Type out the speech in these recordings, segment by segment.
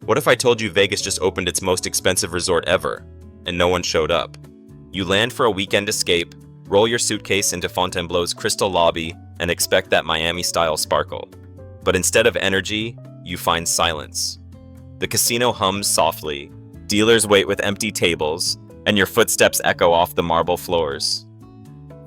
What if I told you Vegas just opened its most expensive resort ever, and no one showed up? You land for a weekend escape, roll your suitcase into Fontainebleau's crystal lobby, and expect that Miami-style sparkle. But instead of energy, you find silence. The casino hums softly, dealers wait with empty tables, and your footsteps echo off the marble floors.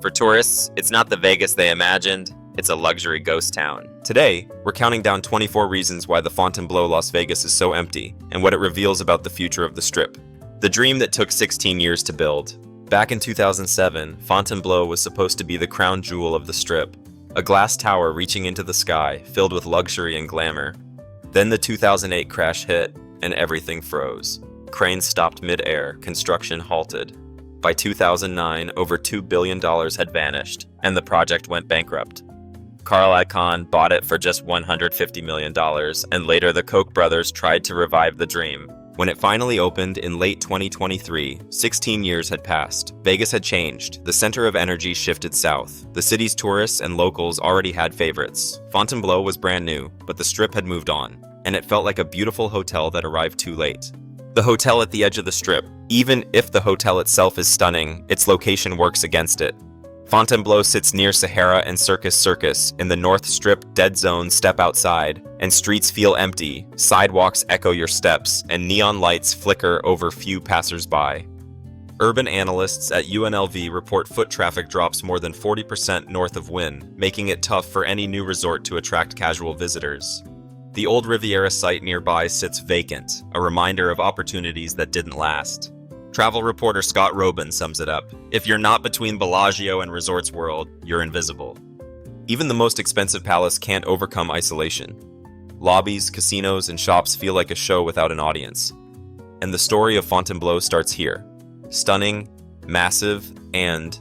For tourists, it's not the Vegas they imagined, it's a luxury ghost town. Today, we're counting down 24 reasons why the Fontainebleau Las Vegas is so empty, and what it reveals about the future of the Strip. The dream that took 16 years to build. Back in 2007, Fontainebleau was supposed to be the crown jewel of the Strip, a glass tower reaching into the sky, filled with luxury and glamour. Then the 2008 crash hit, and everything froze. Cranes stopped mid-air, construction halted. By 2009, over $2 billion had vanished, and the project went bankrupt. Carl Icahn bought it for just $150 million, and later the Koch brothers tried to revive the dream. When it finally opened in late 2023, 16 years had passed. Vegas had changed. The center of energy shifted south. The city's tourists and locals already had favorites. Fontainebleau was brand new, but the Strip had moved on, and it felt like a beautiful hotel that arrived too late. The hotel at the edge of the Strip. Even if the hotel itself is stunning, its location works against it. Fontainebleau sits near Sahara and Circus in the North Strip dead zone. Step outside, and streets feel empty, sidewalks echo your steps, and neon lights flicker over few passers-by. Urban analysts at UNLV report foot traffic drops more than 40% north of Wynn, making it tough for any new resort to attract casual visitors. The old Riviera site nearby sits vacant, a reminder of opportunities that didn't last. Travel reporter Scott Robin sums it up: if you're not between Bellagio and Resorts World, you're invisible. Even the most expensive palace can't overcome isolation. Lobbies, casinos, and shops feel like a show without an audience. And the story of Fontainebleau starts here. Stunning, massive, and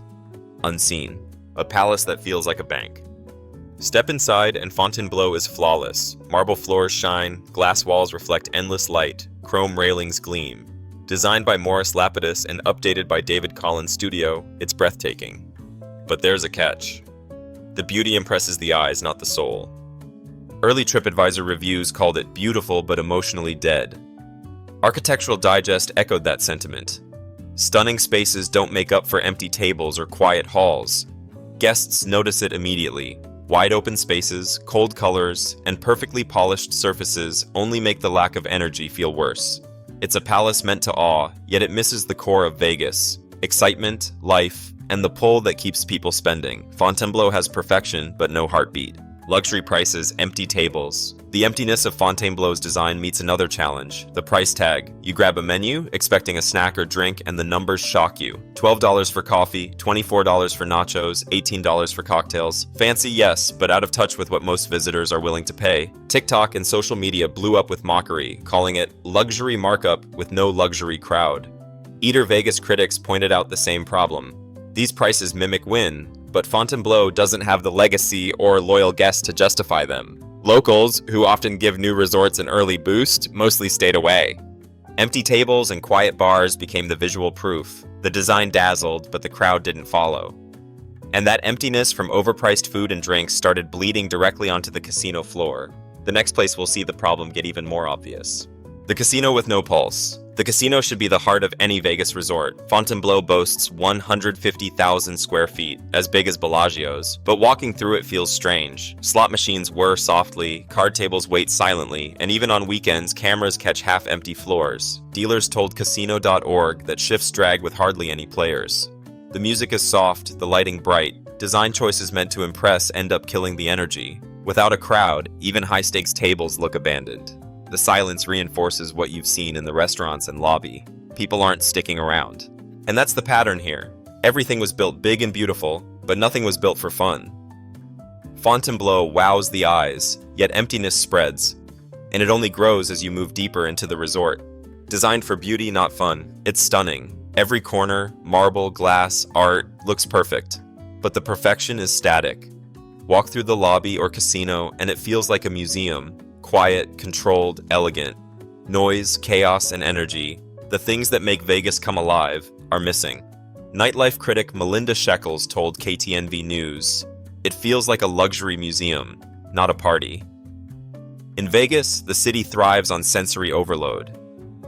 unseen. A palace that feels like a bank. Step inside and Fontainebleau is flawless. Marble floors shine, glass walls reflect endless light, chrome railings gleam. Designed by Morris Lapidus and updated by David Collins Studio, it's breathtaking. But there's a catch. The beauty impresses the eyes, not the soul. Early TripAdvisor reviews called it beautiful but emotionally dead. Architectural Digest echoed that sentiment. Stunning spaces don't make up for empty tables or quiet halls. Guests notice it immediately. Wide open spaces, cold colors, and perfectly polished surfaces only make the lack of energy feel worse. It's a palace meant to awe, yet it misses the core of Vegas: excitement, life, and the pull that keeps people spending. Fontainebleau has perfection, but no heartbeat. Luxury prices, empty tables. The emptiness of Fontainebleau's design meets another challenge: the price tag. You grab a menu, expecting a snack or drink, and the numbers shock you. $12 for coffee, $24 for nachos, $18 for cocktails. Fancy, yes, but out of touch with what most visitors are willing to pay. TikTok and social media blew up with mockery, calling it luxury markup with no luxury crowd. Eater Vegas critics pointed out the same problem. These prices mimic Wynn, but Fontainebleau doesn't have the legacy or loyal guests to justify them. Locals, who often give new resorts an early boost, mostly stayed away. Empty tables and quiet bars became the visual proof. The design dazzled, but the crowd didn't follow. And that emptiness from overpriced food and drinks started bleeding directly onto the casino floor. The next place we'll see the problem get even more obvious. The casino with no pulse. The casino should be the heart of any Vegas resort. Fontainebleau boasts 150,000 square feet, as big as Bellagio's, but walking through it feels strange. Slot machines whir softly, card tables wait silently, and even on weekends, cameras catch half-empty floors. Dealers told Casino.org that shifts drag with hardly any players. The music is soft, the lighting bright. Design choices meant to impress end up killing the energy. Without a crowd, even high-stakes tables look abandoned. The silence reinforces what you've seen in the restaurants and lobby. People aren't sticking around. And that's the pattern here. Everything was built big and beautiful, but nothing was built for fun. Fontainebleau wows the eyes, yet emptiness spreads. And it only grows as you move deeper into the resort. Designed for beauty, not fun. It's stunning. Every corner, marble, glass, art, looks perfect. But the perfection is static. Walk through the lobby or casino, and it feels like a museum. Quiet, controlled, elegant. Noise, chaos, and energy, the things that make Vegas come alive, are missing. Nightlife critic Melinda Shekels told KTNV News, "It feels like a luxury museum, not a party." In Vegas, the city thrives on sensory overload.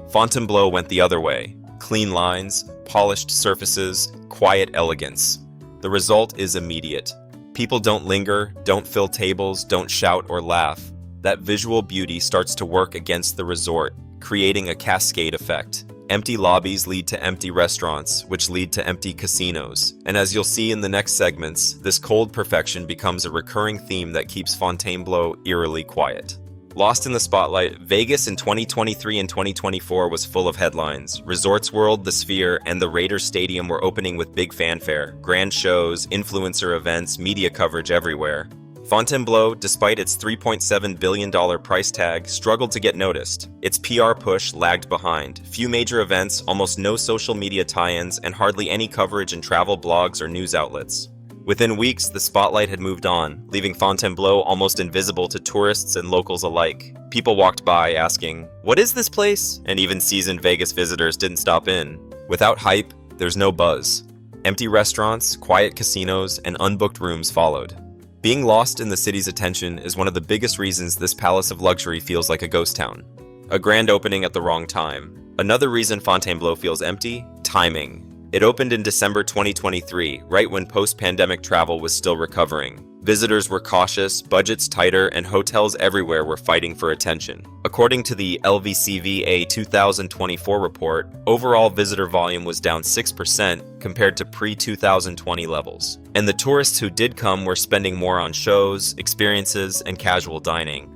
Fontainebleau went the other way. Clean lines, polished surfaces, quiet elegance. The result is immediate. People don't linger, don't fill tables, don't shout or laugh. That visual beauty starts to work against the resort, creating a cascade effect. Empty lobbies lead to empty restaurants, which lead to empty casinos. And as you'll see in the next segments, this cold perfection becomes a recurring theme that keeps Fontainebleau eerily quiet. Lost in the spotlight, Vegas in 2023 and 2024 was full of headlines. Resorts World, the Sphere, and the Raiders Stadium were opening with big fanfare, grand shows, influencer events, media coverage everywhere. Fontainebleau, despite its $3.7 billion price tag, struggled to get noticed. Its PR push lagged behind. Few major events, almost no social media tie-ins, and hardly any coverage in travel blogs or news outlets. Within weeks, the spotlight had moved on, leaving Fontainebleau almost invisible to tourists and locals alike. People walked by asking, "What is this place?" And even seasoned Vegas visitors didn't stop in. Without hype, there's no buzz. Empty restaurants, quiet casinos, and unbooked rooms followed. Being lost in the city's attention is one of the biggest reasons this palace of luxury feels like a ghost town. A grand opening at the wrong time. Another reason Fontainebleau feels empty? Timing. It opened in December 2023, right when post-pandemic travel was still recovering. Visitors were cautious, budgets tighter, and hotels everywhere were fighting for attention. According to the LVCVA 2024 report, overall visitor volume was down 6% compared to pre-2020 levels. And the tourists who did come were spending more on shows, experiences, and casual dining,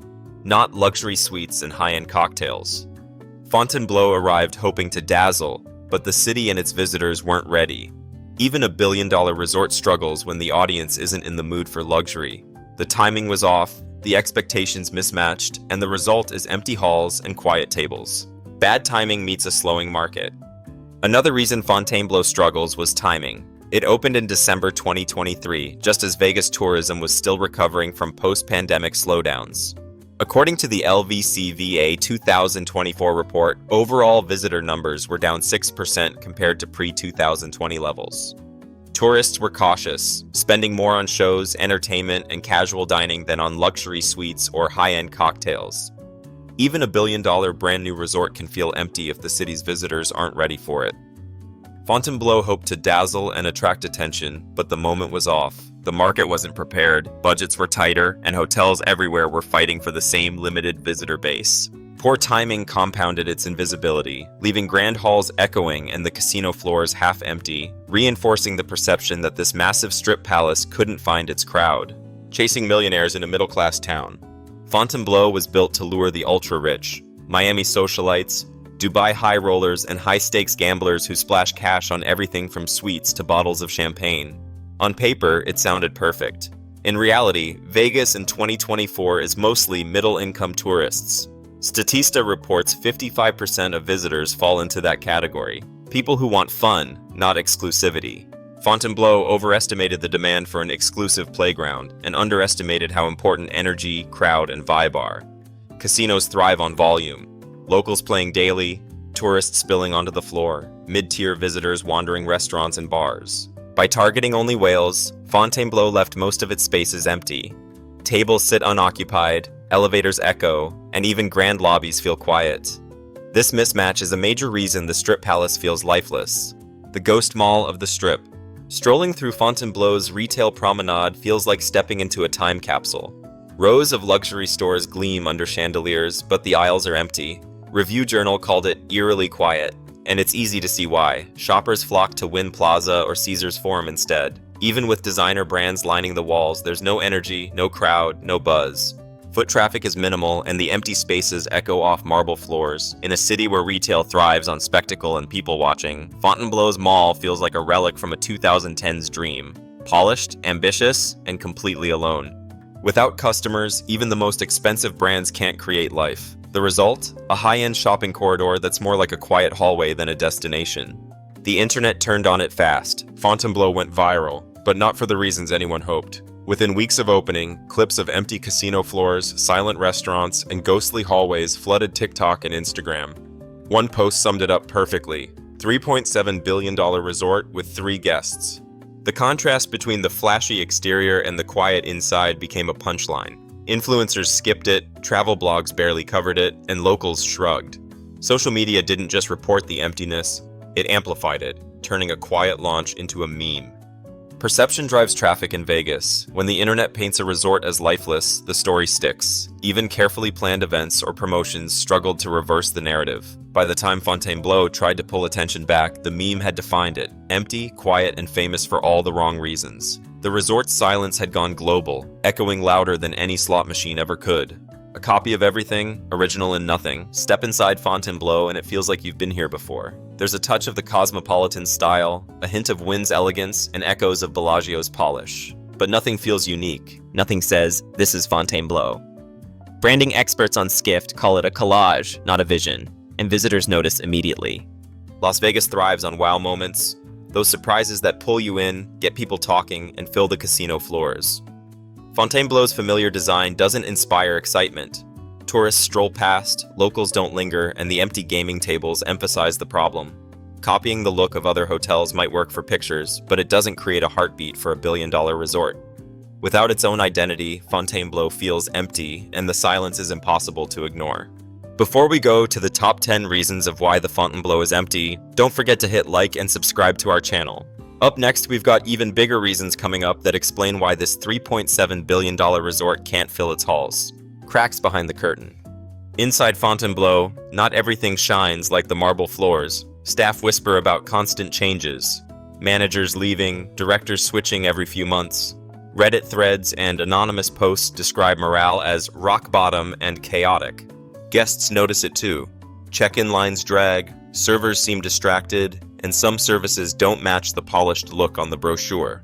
not luxury suites and high-end cocktails. Fontainebleau arrived hoping to dazzle, but the city and its visitors weren't ready. Even a billion-dollar resort struggles when the audience isn't in the mood for luxury. The timing was off, the expectations mismatched, and the result is empty halls and quiet tables. Bad timing meets a slowing market. Another reason Fontainebleau struggles was timing. It opened in December 2023, just as Vegas tourism was still recovering from post-pandemic slowdowns. According to the LVCVA 2024 report, overall visitor numbers were down 6% compared to pre-2020 levels. Tourists were cautious, spending more on shows, entertainment, and casual dining than on luxury suites or high-end cocktails. Even a billion-dollar brand-new resort can feel empty if the city's visitors aren't ready for it. Fontainebleau hoped to dazzle and attract attention, but the moment was off. The market wasn't prepared, budgets were tighter, and hotels everywhere were fighting for the same limited visitor base. Poor timing compounded its invisibility, leaving grand halls echoing and the casino floors half empty, reinforcing the perception that this massive strip palace couldn't find its crowd. Chasing millionaires in a middle-class town. Fontainebleau was built to lure the ultra-rich, Miami socialites, Dubai high rollers, and high-stakes gamblers who splash cash on everything from suites to bottles of champagne. On paper, it sounded perfect. In reality, Vegas in 2024 is mostly middle-income tourists. Statista reports 55% of visitors fall into that category. People who want fun, not exclusivity. Fontainebleau overestimated the demand for an exclusive playground and underestimated how important energy, crowd, and vibe are. Casinos thrive on volume. Locals playing daily, tourists spilling onto the floor, mid-tier visitors wandering restaurants and bars. By targeting only whales, Fontainebleau left most of its spaces empty. Tables sit unoccupied, elevators echo, and even grand lobbies feel quiet. This mismatch is a major reason the Strip Palace feels lifeless. The ghost mall of the Strip. Strolling through Fontainebleau's retail promenade feels like stepping into a time capsule. Rows of luxury stores gleam under chandeliers, but the aisles are empty. Review Journal called it eerily quiet. And it's easy to see why. Shoppers flock to Wynn Plaza or Caesars Forum instead. Even with designer brands lining the walls, there's no energy, no crowd, no buzz. Foot traffic is minimal, and the empty spaces echo off marble floors. In a city where retail thrives on spectacle and people watching, Fontainebleau's mall feels like a relic from a 2010s dream. Polished, ambitious, and completely alone. Without customers, even the most expensive brands can't create life. The result? A high-end shopping corridor that's more like a quiet hallway than a destination. The internet turned on it fast. Fontainebleau went viral, but not for the reasons anyone hoped. Within weeks of opening, clips of empty casino floors, silent restaurants, and ghostly hallways flooded TikTok and Instagram. One post summed it up perfectly. $3.7 billion resort with 3 guests. The contrast between the flashy exterior and the quiet inside became a punchline. Influencers skipped it, travel blogs barely covered it, and locals shrugged. Social media didn't just report the emptiness, it amplified it, turning a quiet launch into a meme. Perception drives traffic in Vegas. When the internet paints a resort as lifeless, the story sticks. Even carefully planned events or promotions struggled to reverse the narrative. By the time Fontainebleau tried to pull attention back, the meme had defined it. Empty, quiet, and famous for all the wrong reasons. The resort's silence had gone global, echoing louder than any slot machine ever could. A copy of everything, original in nothing. Step inside Fontainebleau and it feels like you've been here before. There's a touch of the cosmopolitan style, a hint of Wynn's elegance, and echoes of Bellagio's polish. But nothing feels unique. Nothing says, "This is Fontainebleau." Branding experts on Skift call it a collage, not a vision, and visitors notice immediately. Las Vegas thrives on wow moments, those surprises that pull you in, get people talking, and fill the casino floors. Fontainebleau's familiar design doesn't inspire excitement. Tourists stroll past, locals don't linger, and the empty gaming tables emphasize the problem. Copying the look of other hotels might work for pictures, but it doesn't create a heartbeat for a billion-dollar resort. Without its own identity, Fontainebleau feels empty, and the silence is impossible to ignore. Before we go to the top 10 reasons of why the Fontainebleau is empty, don't forget to hit like and subscribe to our channel. Up next, we've got even bigger reasons coming up that explain why this $3.7 billion resort can't fill its halls. Cracks behind the curtain. Inside Fontainebleau, not everything shines like the marble floors. Staff whisper about constant changes. Managers leaving, directors switching every few months. Reddit threads and anonymous posts describe morale as rock bottom and chaotic. Guests notice it too. Check-in lines drag, servers seem distracted, and some services don't match the polished look on the brochure.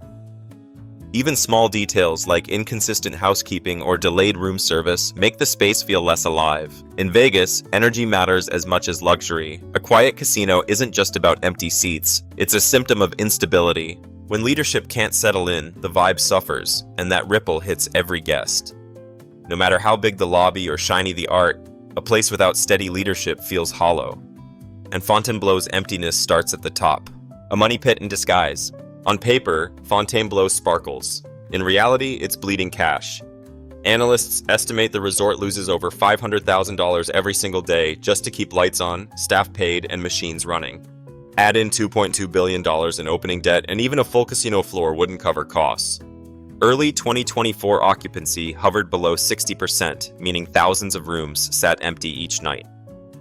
Even small details like inconsistent housekeeping or delayed room service make the space feel less alive. In Vegas, energy matters as much as luxury. A quiet casino isn't just about empty seats, it's a symptom of instability. When leadership can't settle in, the vibe suffers, and that ripple hits every guest. No matter how big the lobby or shiny the art, a place without steady leadership feels hollow. And Fontainebleau's emptiness starts at the top. A money pit in disguise. On paper, Fontainebleau sparkles. In reality, it's bleeding cash. Analysts estimate the resort loses over $500,000 every single day just to keep lights on, staff paid, and machines running. Add in $2.2 billion in opening debt, and even a full casino floor wouldn't cover costs. Early 2024 occupancy hovered below 60%, meaning thousands of rooms sat empty each night.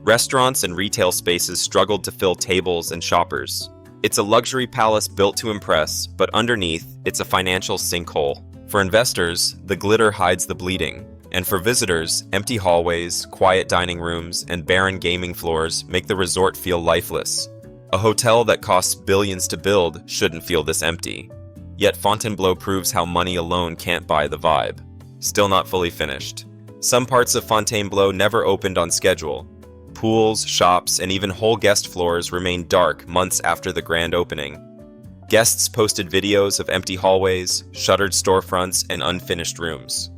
Restaurants and retail spaces struggled to fill tables and shoppers. It's a luxury palace built to impress, but underneath, it's a financial sinkhole. For investors, the glitter hides the bleeding. And for visitors, empty hallways, quiet dining rooms, and barren gaming floors make the resort feel lifeless. A hotel that costs billions to build shouldn't feel this empty. Yet Fontainebleau proves how money alone can't buy the vibe. Still not fully finished. Some parts of Fontainebleau never opened on schedule. Pools, shops, and even whole guest floors remained dark months after the grand opening. Guests posted videos of empty hallways, shuttered storefronts, and unfinished rooms.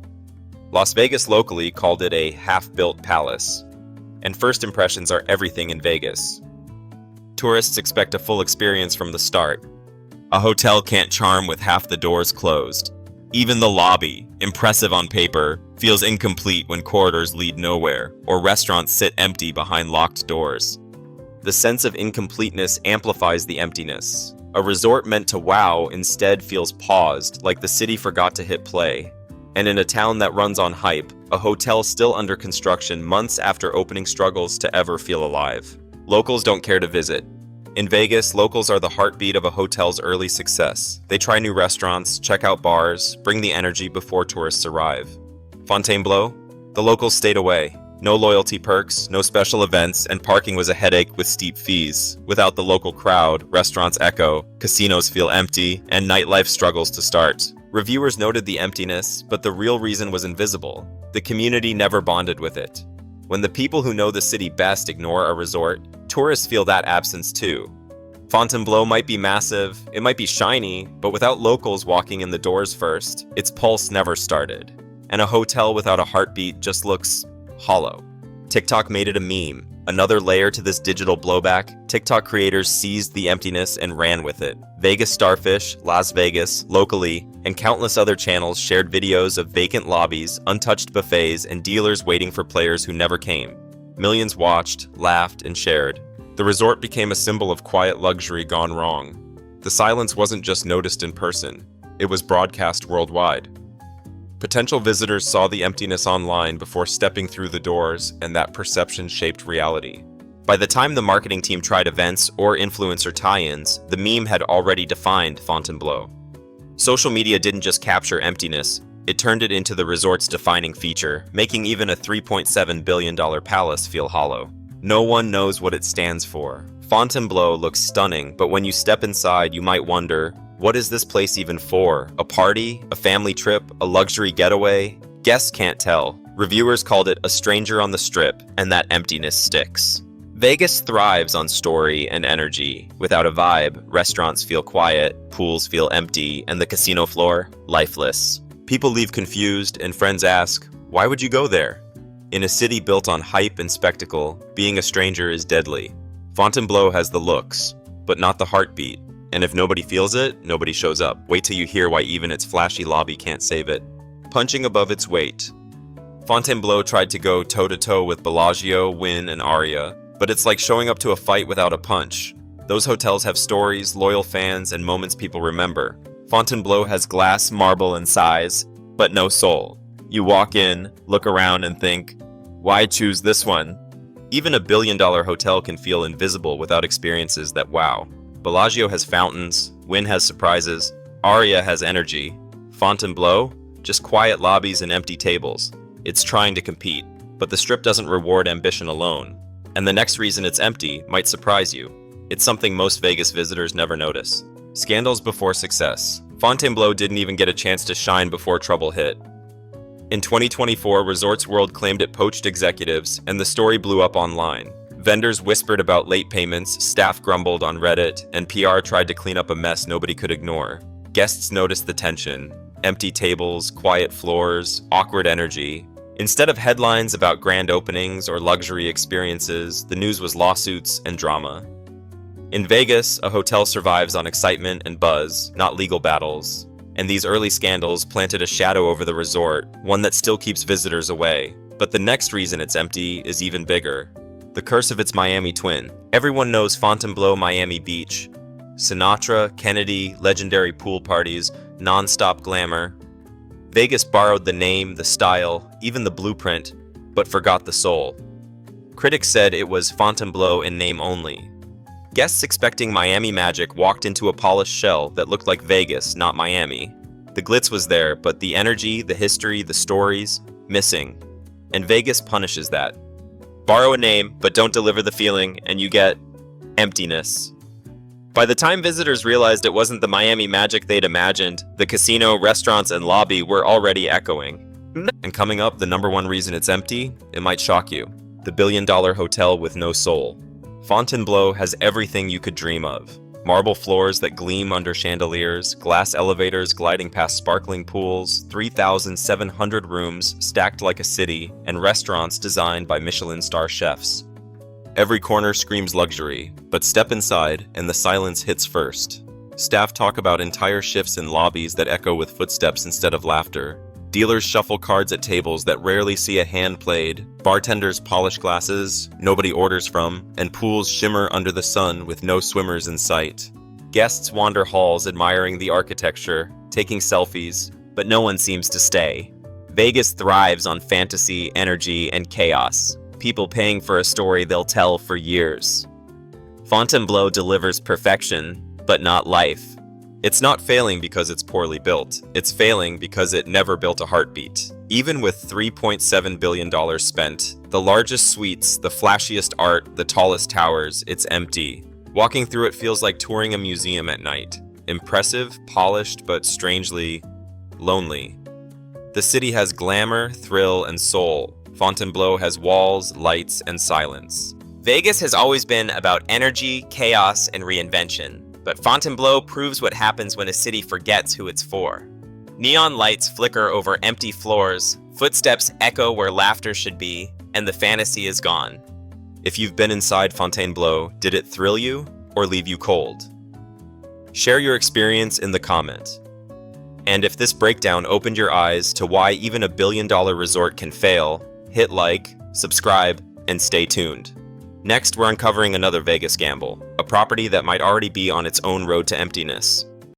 Las Vegas locally called it a half-built palace. And first impressions are everything in Vegas. Tourists expect a full experience from the start. A hotel can't charm with half the doors closed. Even the lobby, impressive on paper, feels incomplete when corridors lead nowhere, or restaurants sit empty behind locked doors. The sense of incompleteness amplifies the emptiness. A resort meant to wow instead feels paused, like the city forgot to hit play. And in a town that runs on hype, a hotel still under construction months after opening struggles to ever feel alive. Locals don't care to visit. In Vegas, locals are the heartbeat of a hotel's early success. They try new restaurants, check out bars, bring the energy before tourists arrive. Fontainebleau? The locals stayed away. No loyalty perks, no special events, and parking was a headache with steep fees. Without the local crowd, restaurants echo, casinos feel empty, and nightlife struggles to start. Reviewers noted the emptiness, but the real reason was invisible. The community never bonded with it. When the people who know the city best ignore a resort, tourists feel that absence too. Fontainebleau might be massive, it might be shiny, but without locals walking in the doors first, its pulse never started. And a hotel without a heartbeat just looks hollow. TikTok made it a meme. Another layer to this digital blowback, TikTok creators seized the emptiness and ran with it. Vegas Starfish, Las Vegas, locally, and countless other channels shared videos of vacant lobbies, untouched buffets, and dealers waiting for players who never came. Millions watched, laughed, and shared. The resort became a symbol of quiet luxury gone wrong. The silence wasn't just noticed in person, it was broadcast worldwide. Potential visitors saw the emptiness online before stepping through the doors, and that perception shaped reality. By the time the marketing team tried events or influencer tie-ins, the meme had already defined Fontainebleau. Social media didn't just capture emptiness, it turned it into the resort's defining feature, making even a $3.7 billion palace feel hollow. No one knows what it stands for. Fontainebleau looks stunning, but when you step inside, you might wonder, what is this place even for? A party? A family trip? A luxury getaway? Guests can't tell. Reviewers called it a stranger on the strip, and that emptiness sticks. Vegas thrives on story and energy. Without a vibe, restaurants feel quiet, pools feel empty, and the casino floor, lifeless. People leave confused, and friends ask, why would you go there? In a city built on hype and spectacle, being a stranger is deadly. Fontainebleau has the looks, but not the heartbeat. And if nobody feels it, nobody shows up. Wait till you hear why even its flashy lobby can't save it. Punching above its weight. Fontainebleau tried to go toe-to-toe with Bellagio, Wynn, and Aria, but it's like showing up to a fight without a punch. Those hotels have stories, loyal fans, and moments people remember. Fontainebleau has glass, marble, and size, but no soul. You walk in, look around, and think, why choose this one? Even a billion-dollar hotel can feel invisible without experiences that wow. Bellagio has fountains, Wynn has surprises, Aria has energy. Fontainebleau? Just quiet lobbies and empty tables. It's trying to compete, but the Strip doesn't reward ambition alone. And the next reason it's empty might surprise you. It's something most Vegas visitors never notice. Scandals before success. Fontainebleau didn't even get a chance to shine before trouble hit. In 2024, Resorts World claimed it poached executives, and the story blew up online. Vendors whispered about late payments, staff grumbled on Reddit, and PR tried to clean up a mess nobody could ignore. Guests noticed the tension. Empty tables, quiet floors, awkward energy. Instead of headlines about grand openings or luxury experiences, the news was lawsuits and drama. In Vegas, a hotel survives on excitement and buzz, not legal battles. And these early scandals planted a shadow over the resort, one that still keeps visitors away. But the next reason it's empty is even bigger. The curse of its Miami twin. Everyone knows Fontainebleau Miami Beach. Sinatra, Kennedy, legendary pool parties, non-stop glamour. Vegas borrowed the name, the style, even the blueprint, but forgot the soul. Critics said it was Fontainebleau in name only. Guests expecting Miami magic walked into a polished shell that looked like Vegas, not Miami. The glitz was there, but the energy, the history, the stories, missing. And Vegas punishes that. Borrow a name, but don't deliver the feeling, and you get emptiness. By the time visitors realized it wasn't the Miami magic they'd imagined, the casino, restaurants, and lobby were already echoing. And coming up, the number one reason it's empty, it might shock you. The billion-dollar hotel with no soul. Fontainebleau has everything you could dream of. Marble floors that gleam under chandeliers, glass elevators gliding past sparkling pools, 3,700 rooms stacked like a city, and restaurants designed by Michelin star chefs. Every corner screams luxury, but step inside and the silence hits first. Staff talk about entire shifts in lobbies that echo with footsteps instead of laughter. Dealers shuffle cards at tables that rarely see a hand played. Bartenders polish glasses nobody orders from, and pools shimmer under the sun with no swimmers in sight. Guests wander halls admiring the architecture, taking selfies, but no one seems to stay. Vegas thrives on fantasy, energy, and chaos. People paying for a story they'll tell for years. Fontainebleau delivers perfection, but not life. It's not failing because it's poorly built. It's failing because it never built a heartbeat. Even with $3.7 billion spent, the largest suites, the flashiest art, the tallest towers, it's empty. Walking through it feels like touring a museum at night. Impressive, polished, but strangely lonely. The city has glamour, thrill, and soul. Fontainebleau has walls, lights, and silence. Vegas has always been about energy, chaos, and reinvention. But Fontainebleau proves what happens when a city forgets who it's for. Neon lights flicker over empty floors, footsteps echo where laughter should be, and the fantasy is gone. If you've been inside Fontainebleau, did it thrill you or leave you cold? Share your experience in the comments. And if this breakdown opened your eyes to why even a billion-dollar resort can fail, hit like, subscribe, and stay tuned. Next, we're uncovering another Vegas gamble, a property that might already be on its own road to emptiness.